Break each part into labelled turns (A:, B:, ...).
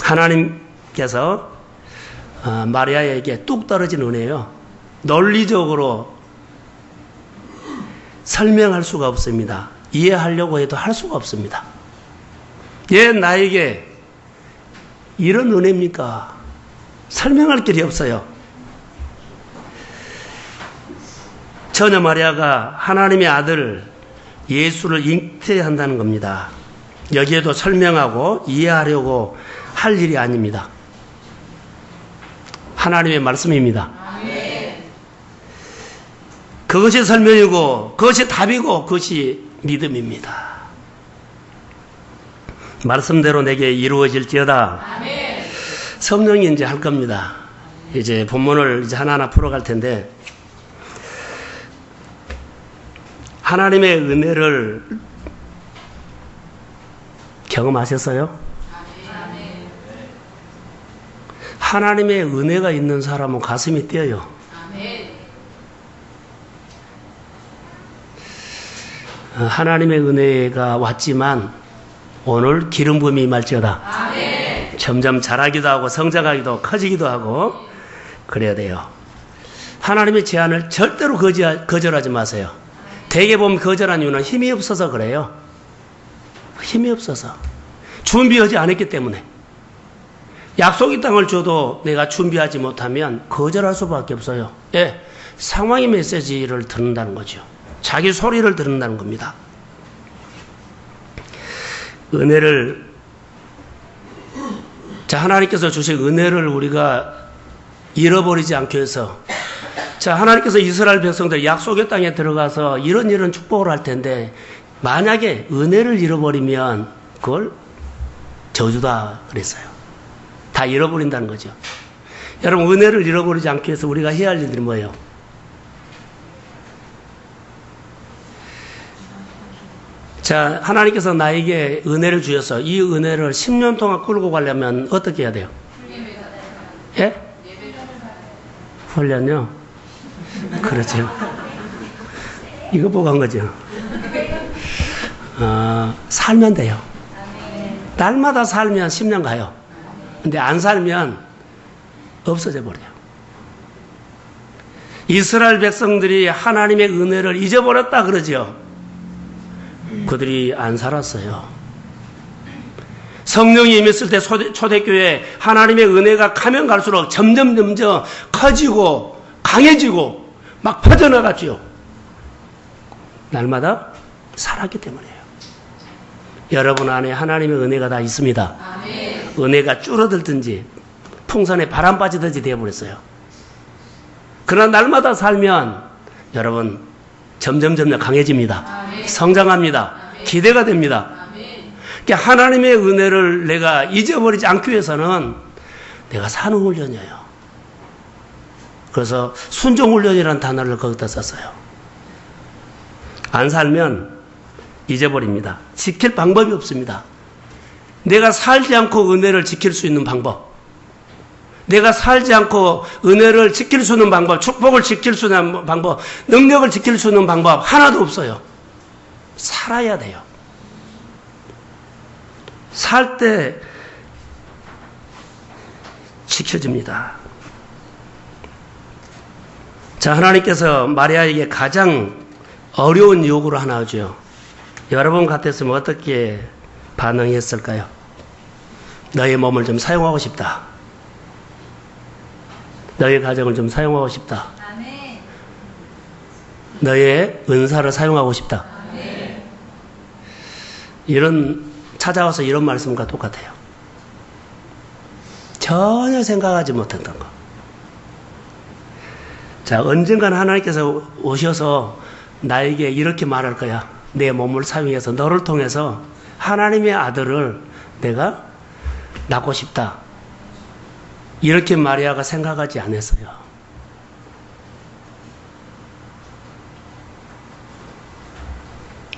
A: 하나님께서 마리아에게 뚝 떨어진 은혜예요. 논리적으로 설명할 수가 없습니다. 이해하려고 해도 할 수가 없습니다. 왜 나에게 이런 은혜입니까? 설명할 길이 없어요. 처녀 마리아가 하나님의 아들 예수를 잉태한다는 겁니다. 여기에도 설명하고 이해하려고 할 일이 아닙니다. 하나님의 말씀입니다. 그것이 설명이고 그것이 답이고 그것이 믿음입니다. 말씀대로 내게 이루어질지어다. 성령이 이제 할 겁니다. 이제 본문을 이제 하나하나 풀어갈 텐데, 하나님의 은혜를 경험하셨어요? 하나님의 은혜가 있는 사람은 가슴이 뛰어요. 하나님의 은혜가 왔지만 오늘 기름 부음이 임할지어다. 점점 자라기도 하고 성장하기도 커지기도 하고 그래야 돼요. 하나님의 제안을 절대로 거절하지 마세요. 대개 보면 거절한 이유는 힘이 없어서 그래요. 힘이 없어서. 준비하지 않았기 때문에. 약속의 땅을 줘도 내가 준비하지 못하면 거절할 수밖에 없어요. 예, 상황의 메시지를 듣는다는 거죠. 자기 소리를 듣는다는 겁니다. 은혜를, 자, 하나님께서 주신 은혜를 우리가 잃어버리지 않기 위해서, 자, 하나님께서 이스라엘 백성들 약속의 땅에 들어가서 이런 축복을 할 텐데, 만약에 은혜를 잃어버리면 그걸 저주다 그랬어요. 다 잃어버린다는 거죠. 여러분, 은혜를 잃어버리지 않기 위해서 우리가 해야 할 일들이 뭐예요? 자, 하나님께서 나에게 은혜를 주셔서 이 은혜를 10년 동안 끌고 가려면 어떻게 해야 돼요? 예? 훈련요? 그렇죠. 이거 보고 한 거죠. 살면 돼요. 날마다 살면 10년 가요. 근데 안 살면 없어져 버려요. 이스라엘 백성들이 하나님의 은혜를 잊어버렸다 그러죠. 그들이 안 살았어요. 성령이 임했을 때 초대교회 하나님의 은혜가 가면 갈수록 점점 커지고 강해지고 막 퍼져나갔죠. 날마다 살았기 때문이에요. 여러분 안에 하나님의 은혜가 다 있습니다. 아멘. 은혜가 줄어들든지 풍선에 바람 빠지든지 되어버렸어요. 그러나 날마다 살면 여러분 점점 강해집니다. 아멘. 성장합니다. 아멘. 기대가 됩니다. 아멘. 그러니까 하나님의 은혜를 내가 잊어버리지 않기 위해서는 내가 사는 훈련이에요. 그래서 순종훈련이라는 단어를 거기다 썼어요. 안 살면 잊어버립니다. 지킬 방법이 없습니다. 내가 살지 않고 은혜를 지킬 수 있는 방법, 내가 살지 않고 은혜를 지킬 수 있는 방법, 축복을 지킬 수 있는 방법, 능력을 지킬 수 있는 방법 하나도 없어요. 살아야 돼요. 살 때 지켜집니다. 자, 하나님께서 마리아에게 가장 어려운 요구를 하나 하죠. 여러분 같았으면 어떻게 반응했을까요? 너의 몸을 좀 사용하고 싶다. 너의 가정을 좀 사용하고 싶다. 아멘. 너의 은사를 사용하고 싶다. 아멘. 찾아와서 이런 말씀과 똑같아요. 전혀 생각하지 못했던 거. 자, 언젠가는 하나님께서 오셔서 나에게 이렇게 말할 거야. 내 몸을 사용해서 너를 통해서 하나님의 아들을 내가 낳고 싶다. 이렇게 마리아가 생각하지 않았어요.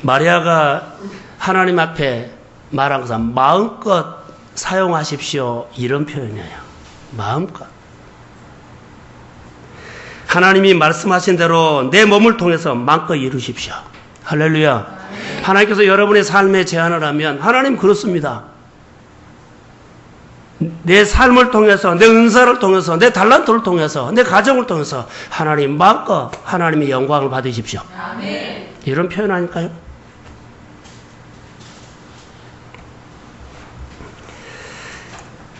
A: 마리아가 하나님 앞에 말한 것은 마음껏 사용하십시오. 이런 표현이에요. 마음껏. 하나님이 말씀하신 대로 내 몸을 통해서 마음껏 이루십시오. 할렐루야. 하나님께서 여러분의 삶에 제안을 하면 하나님 그렇습니다. 내 삶을 통해서, 내 은사를 통해서, 내 달란트를 통해서, 내 가정을 통해서 하나님 마음껏 하나님의 영광을 받으십시오. 아멘. 이런 표현 아닐까요?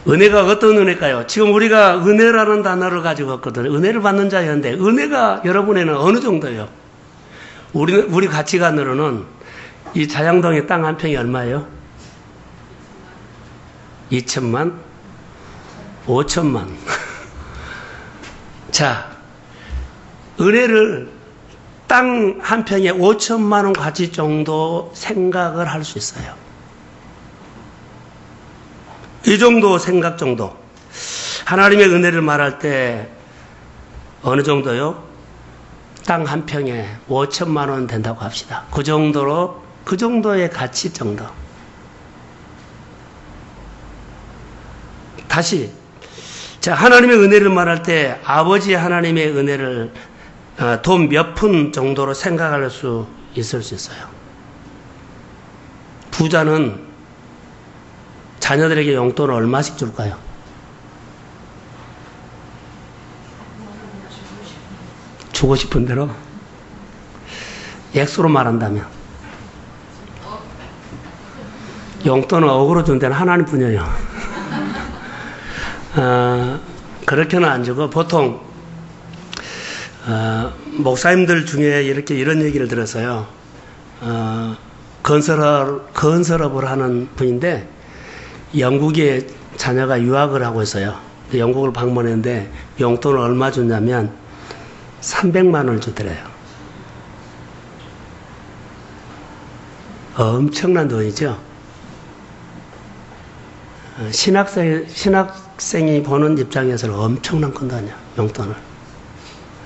A: 은혜가 어떤 은혜일까요? 지금 우리가 은혜라는 단어를 가지고 왔거든요. 은혜를 받는 자였는데 은혜가 여러분에는 어느 정도예요? 우리 가치관으로는 이 자양동의 땅 한 평이 얼마예요? 2천만? 5천만. 자, 은혜를 땅 한 평에 5천만 원 가치 정도 생각을 할 수 있어요. 이 정도 생각 정도. 하나님의 은혜를 말할 때 어느 정도요? 땅 한 평에 5천만 원 된다고 합시다. 그 정도의 가치 정도. 다시, 자, 하나님의 은혜를 말할 때 아버지 하나님의 은혜를 돈 몇 푼 정도로 생각할 수 있을 수 있어요. 부자는 자녀들에게 용돈을 얼마씩 줄까요? 주고 싶은 대로? 액수로 말한다면 용돈은 억으로 준 데는 하나님 뿐이에요. 그렇게는 안 주고 보통 목사님들 중에 이렇게 이런 얘기를 들었어요. 건설업을 하는 분인데 영국에 자녀가 유학을 하고 있어요. 영국을 방문했는데 용돈을 얼마 줬냐면 300만 원을 주더래요. 엄청난 돈이죠. 신학생이 보는 입장에서는 엄청난 큰 돈이야, 용돈을.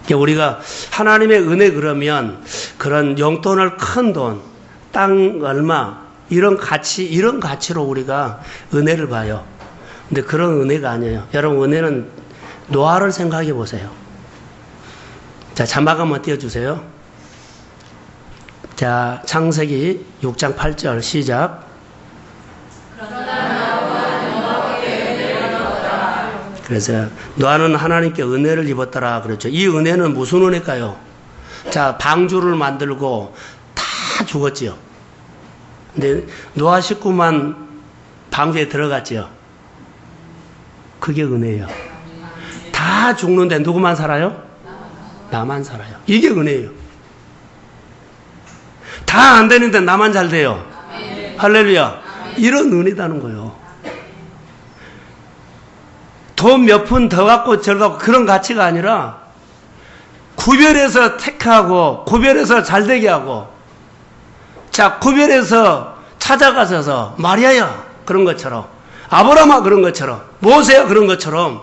A: 그러니까 우리가 하나님의 은혜 그러면 그런 용돈을 큰 돈, 땅 얼마, 이런 가치로 우리가 은혜를 봐요. 근데 그런 은혜가 아니에요. 여러분, 은혜는 노아를 생각해 보세요. 자, 자막 한번 띄워주세요. 자, 창세기 6장 8절 시작. 그래서 노아는 하나님께 은혜를 입었더라 그랬죠. 이 은혜는 무슨 은혜일까요? 자, 방주를 만들고 다 죽었지요. 근데 노아 식구만 방주에 들어갔지요. 그게 은혜예요. 다 죽는데 누구만 살아요? 나만 살아요. 이게 은혜예요. 다 안 되는데 나만 잘 돼요. 할렐루야. 이런 은혜다는 거예요. 돈 몇 푼 더 갖고 절 갖고 그런 가치가 아니라 구별해서 택하고 구별해서 잘되게 하고, 자, 구별해서 찾아가셔서 마리아야 그런 것처럼, 아브라함아 그런 것처럼, 모세야 그런 것처럼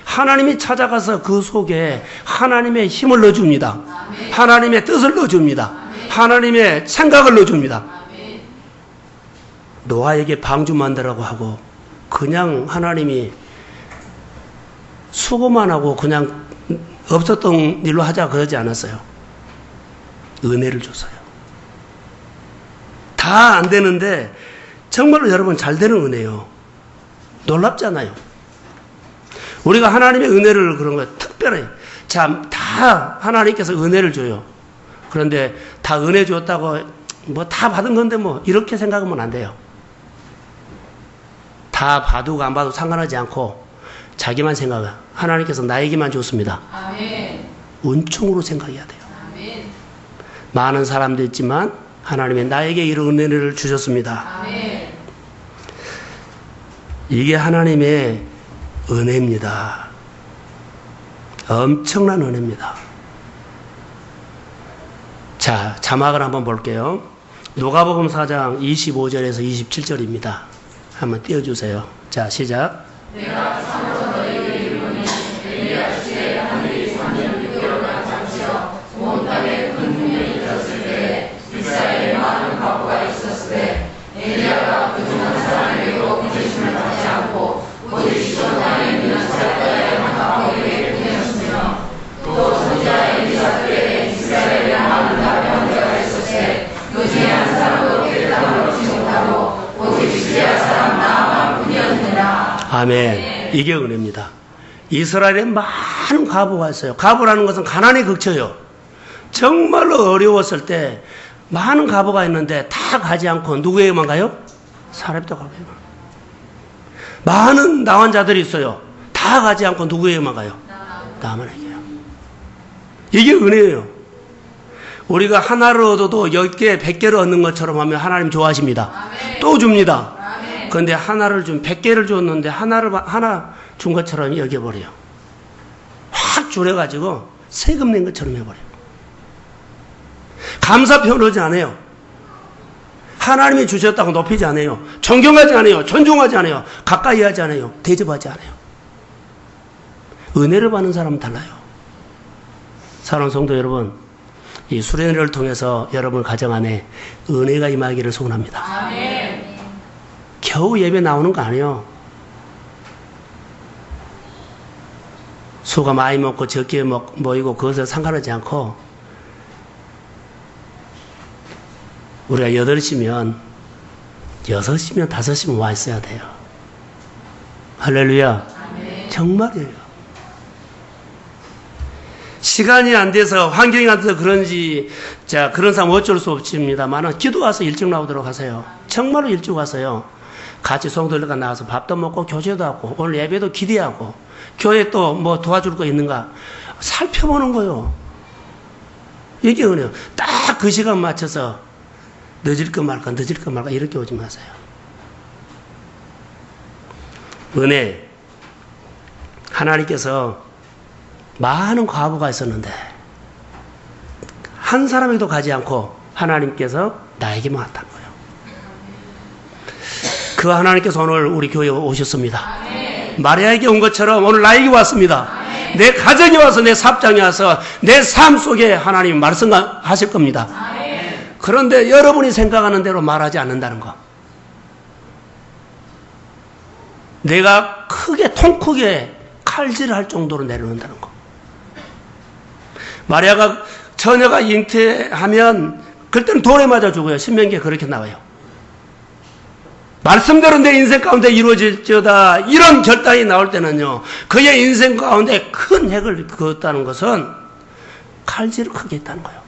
A: 하나님이 찾아가서 그 속에 하나님의 힘을 넣어줍니다. 하나님의 뜻을 넣어줍니다. 하나님의 생각을 넣어줍니다. 노아에게 방주 만들라고 하고 그냥 하나님이 수고만 하고 그냥 없었던 일로 하자 그러지 않았어요. 은혜를 줬어요. 다 안 되는데 정말로 여러분 잘 되는 은혜예요. 놀랍잖아요. 우리가 하나님의 은혜를 그런 거 특별히, 참, 다 하나님께서 은혜를 줘요. 그런데 다 은혜 줬다고 뭐 다 받은 건데 뭐 이렇게 생각하면 안 돼요. 다 봐도 안 봐도 상관하지 않고 자기만 생각해. 하나님께서 나에게만 줬습니다. 아멘. 은총으로 생각해야 돼요. 아멘. 많은 사람도 있지만 하나님이 나에게 이런 은혜를 주셨습니다. 아멘. 이게 하나님의 은혜입니다. 엄청난 은혜입니다. 자, 자막을 한번 볼게요. 누가복음 4장 25절에서 27절입니다. 한번 띄워주세요. 자, 시작. 내가 참으로 너희에게 이르노니 엘리야 주의 하늘이 3년 6개월간 잠시어 온 땅에 큰 풍년이 들었을 때에 이스라엘에 많은 과부가 있었을 때 엘리야가 그중한 사람에게로 부르심을 받지 않고 오직 시돈 땅에 있는 사렙가의 한 과부에게 보내었으며 또 선지자 엘리사들에게 이스라엘에 많은 나병자가 있었을 때 그 중에 한 사람도 깨끗함을 얻지 못하고 오직 시리아 사람 나아만 뿐이었느니라. 아멘. 이게 은혜입니다. 이스라엘에 많은 과부가 있어요. 과부라는 것은 가난에 그쳐요. 정말로 어려웠을 때 많은 과부가 있는데 다 가지 않고 누구에게만 가요? 사렙도 가고요. 많은 나환자들이 있어요. 다 가지 않고 누구에게만 가요? 나만에게요. 이게 은혜예요. 우리가 하나를 얻어도 10개, 100개를 얻는 것처럼 하면 하나님 좋아하십니다. 아멘. 또 줍니다. 그런데 하나를 100개를 줬는데 하나 준 것처럼 여겨버려요. 확 줄여가지고 세금 낸 것처럼 해버려요. 감사 표현하지 않아요. 하나님이 주셨다고 높이지 않아요. 존경하지 않아요. 존중하지 않아요. 가까이 하지 않아요. 대접하지 않아요. 은혜를 받는 사람은 달라요. 사랑하는 성도 여러분, 이 수련회를 통해서 여러분 가정 안에 은혜가 임하기를 소원합니다. 아멘. 겨우 예배 나오는 거 아니에요. 수가 많이 먹고 적게 모이고 그것에 상관하지 않고 우리가 8시면 6시면 5시면 와 있어야 돼요. 할렐루야. 아멘. 정말이에요. 시간이 안 돼서 환경이 안 돼서 그런지 그런 사람 어쩔 수 없습니다만 기도 와서 일찍 나오도록 하세요. 정말로 일찍 와서요. 같이 성도들과 나와서 밥도 먹고 교제도 하고 오늘 예배도 기대하고 교회 또 뭐 도와줄 거 있는가 살펴보는 거요. 이게 은혜요. 딱 그 시간 맞춰서 늦을까 말까 이렇게 오지 마세요. 은혜. 하나님께서 많은 과부가 있었는데 한 사람에게도 가지 않고 하나님께서 나에게만 왔다는 거예요. 그 하나님께서 오늘 우리 교회에 오셨습니다. 아멘. 마리아에게 온 것처럼 오늘 나에게 왔습니다. 아멘. 내 가정에 와서 내 삽장에 와서 내 삶 속에 하나님이 말씀하실 겁니다. 아멘. 그런데 여러분이 생각하는 대로 말하지 않는다는 거. 내가 통 크게 칼질할 정도로 내려놓는다는 거. 마리아가 처녀가 잉태하면 그때는 돌에 맞아 죽어요. 신명기에 그렇게 나와요. 말씀대로 내 인생 가운데 이루어질지어다 이런 결단이 나올 때는요. 그의 인생 가운데 큰 핵을 그었다는 것은 칼질을 크게 했다는 거예요.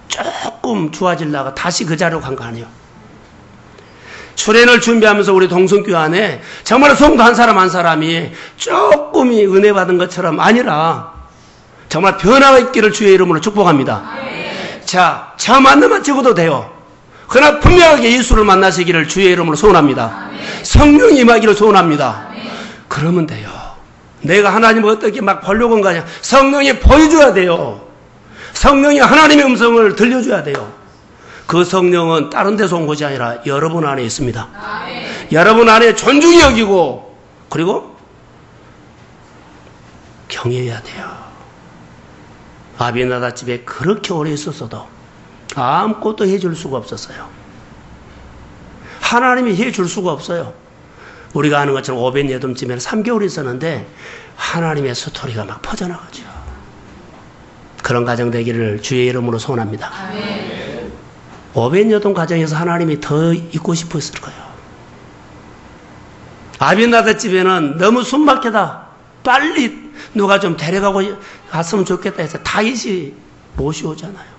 A: 조금 좋아지려고 다시 그 자리로 간 거 아니에요. 수련을 준비하면서 우리 동성교회 안에 정말 성도 한 사람 한 사람이 조금이 은혜 받은 것처럼 아니라 정말 변화가 있기를 주의 이름으로 축복합니다. 아멘. 자, 저 만나면 적어도 돼요. 그러나 분명하게 예수를 만나시기를 주의 이름으로 소원합니다. 아멘. 성령이 임하기를 소원합니다. 아멘. 그러면 돼요. 내가 하나님을 어떻게 막 보려고 한 거 아니야. 성령이 보여줘야 돼요. 성령이 하나님의 음성을 들려줘야 돼요. 그 성령은 다른 데서 온 것이 아니라 여러분 안에 있습니다. 아멘. 여러분 안에 존중히 여기고 그리고 경외해야 돼요. 아비나답 집에 그렇게 오래 있었어도 아무것도 해줄 수가 없었어요. 하나님이 해줄 수가 없어요. 우리가 아는 것처럼 오벳예돔집에는 3개월 있었는데 하나님의 스토리가 막 퍼져나가죠. 그런 가정 되기를 주의 이름으로 소원합니다. 아멘. 오벳예돔 가정에서 하나님이 더 있고 싶었을 거예요. 아비나답 집에는 너무 숨막히다. 빨리 누가 좀 데려가고 갔으면 좋겠다 해서 다윗이 모셔오잖아요.